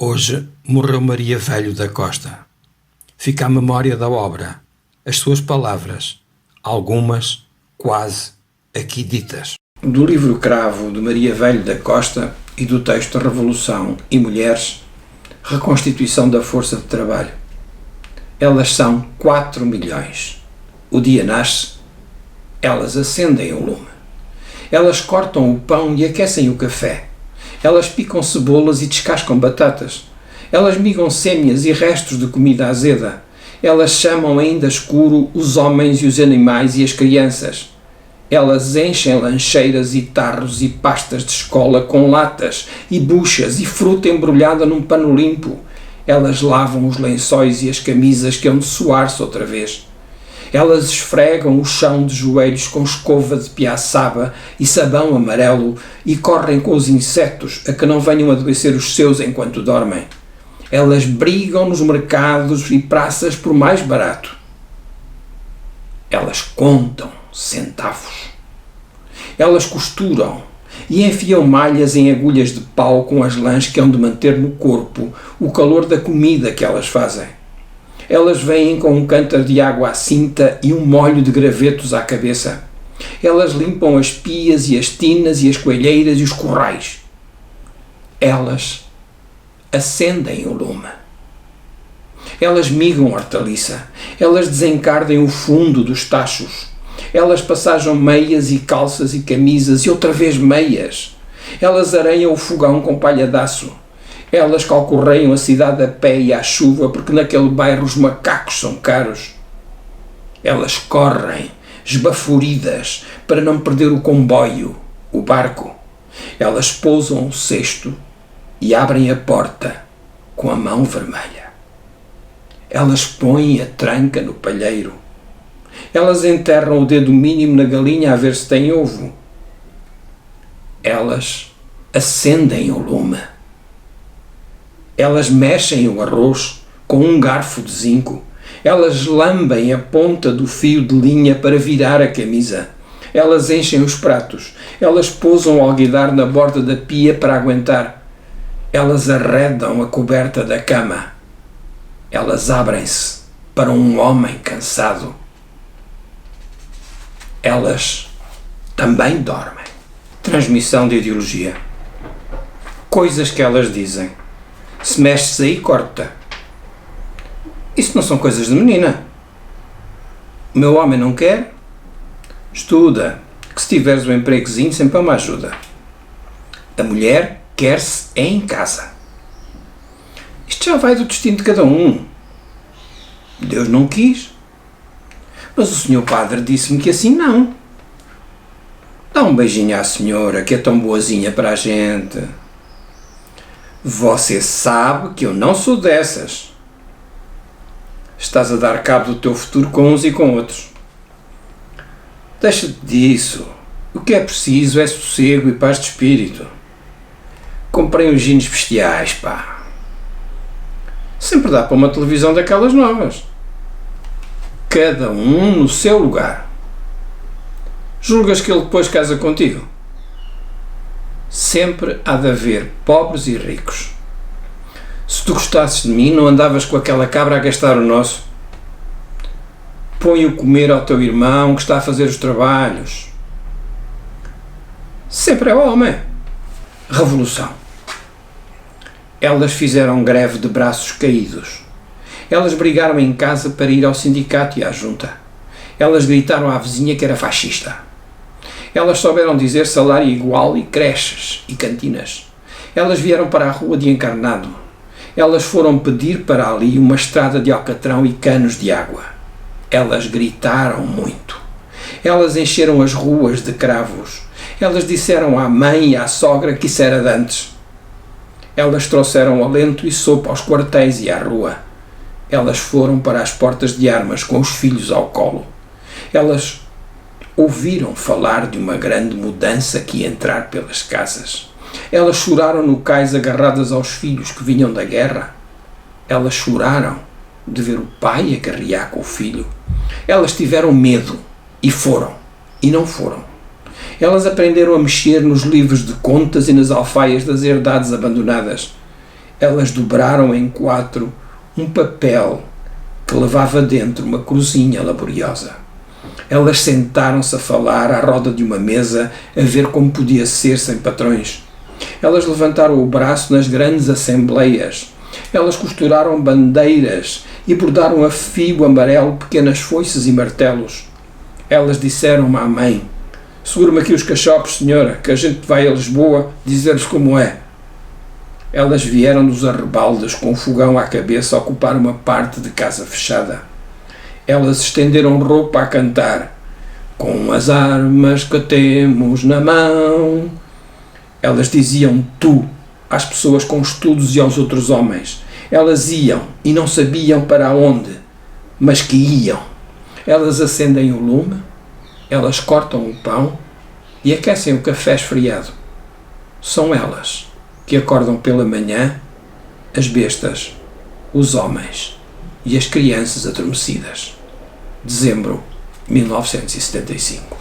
Hoje morreu Maria Velho da Costa. Fica a memória da obra, as suas palavras, algumas quase aqui ditas. Do livro Cravo de Maria Velho da Costa e do texto Revolução e Mulheres, Reconstituição da Força de Trabalho. Elas são 4 milhões. O dia nasce, elas acendem o lume. Elas cortam o pão e aquecem o café. Elas picam cebolas e descascam batatas. Elas migam sêmias e restos de comida azeda. Elas chamam ainda escuro os homens e os animais e as crianças. Elas enchem lancheiras e tarros e pastas de escola com latas e buchas e fruta embrulhada num pano limpo. Elas lavam os lençóis e as camisas que hão de suar-se outra vez. Elas esfregam o chão de joelhos com escova de piaçaba e sabão amarelo e correm com os insetos a que não venham adoecer os seus enquanto dormem. Elas brigam nos mercados e praças por mais barato. Elas contam centavos. Elas costuram e enfiam malhas em agulhas de pau com as lãs que hão de manter no corpo o calor da comida que elas fazem. Elas vêm com um cântaro de água à cinta e um molho de gravetos à cabeça. Elas limpam as pias e as tinas e as coelheiras e os currais. Elas acendem o lume. Elas migam hortaliça. Elas desencardem o fundo dos tachos. Elas passajam meias e calças e camisas e outra vez meias. Elas areiam o fogão com palha de aço. Elas calcorreiam a cidade a pé e à chuva, porque naquele bairro os macacos são caros. Elas correm, esbaforidas, para não perder o comboio, o barco. Elas pousam o cesto e abrem a porta com a mão vermelha. Elas põem a tranca no palheiro. Elas enterram o dedo mínimo na galinha a ver se tem ovo. Elas acendem o lume. Elas mexem o arroz com um garfo de zinco. Elas lambem a ponta do fio de linha para virar a camisa. Elas enchem os pratos. Elas pousam o alguidar na borda da pia para aguentar. Elas arredam a coberta da cama. Elas abrem-se para um homem cansado. Elas também dormem. Transmissão de ideologia. Coisas que elas dizem. Se mexes aí, corta. Isso não são coisas de menina. O meu homem não quer? Estuda, que se tiveres um empregozinho sempre é uma ajuda. A mulher quer-se em casa. Isto já vai do destino de cada um. Deus não quis. Mas o senhor padre disse-me que assim não. Dá um beijinho à senhora, que é tão boazinha para a gente. Você sabe que eu não sou dessas. Estás a dar cabo do teu futuro com uns e com outros. Deixa-te disso. O que é preciso é sossego e paz de espírito. Comprei uns jeans bestiais, pá. Sempre dá para uma televisão daquelas novas. Cada um no seu lugar. Julgas que ele depois casa contigo? Sempre há de haver pobres e ricos. Se tu gostasses de mim, não andavas com aquela cabra a gastar o nosso. Põe-o comer ao teu irmão que está a fazer os trabalhos. Sempre é homem. Revolução. Elas fizeram greve de braços caídos. Elas brigaram em casa para ir ao sindicato e à junta. Elas gritaram à vizinha que era fascista. Elas souberam dizer salário igual e creches e cantinas. Elas vieram para a rua de Encarnado. Elas foram pedir para ali uma estrada de alcatrão e canos de água. Elas gritaram muito. Elas encheram as ruas de cravos. Elas disseram à mãe e à sogra que isso era de antes. Elas trouxeram alento e sopa aos quartéis e à rua. Elas foram para as portas de armas com os filhos ao colo. Elas ouviram falar de uma grande mudança que ia entrar pelas casas. Elas choraram no cais agarradas aos filhos que vinham da guerra. Elas choraram de ver o pai a carrear com o filho. Elas tiveram medo e foram, e não foram. Elas aprenderam a mexer nos livros de contas e nas alfaias das herdades abandonadas. Elas dobraram em 4 um papel que levava dentro uma cruzinha laboriosa. Elas sentaram-se a falar à roda de uma mesa, a ver como podia ser sem patrões. Elas levantaram o braço nas grandes assembleias. Elas costuraram bandeiras e bordaram a fio amarelo pequenas foices e martelos. Elas disseram-me à mãe: segura-me aqui os cachopos, senhora, que a gente vai a Lisboa dizer-lhes como é. Elas vieram dos arrebaldes com o fogão à cabeça a ocupar uma parte de casa fechada. Elas estenderam roupa a cantar: com as armas que temos na mão. Elas diziam tu às pessoas com estudos e aos outros homens. Elas iam e não sabiam para onde, mas que iam. Elas acendem o lume, elas cortam o pão e aquecem o café esfriado. São elas que acordam pela manhã as bestas, os homens e as crianças adormecidas. Dezembro 1975.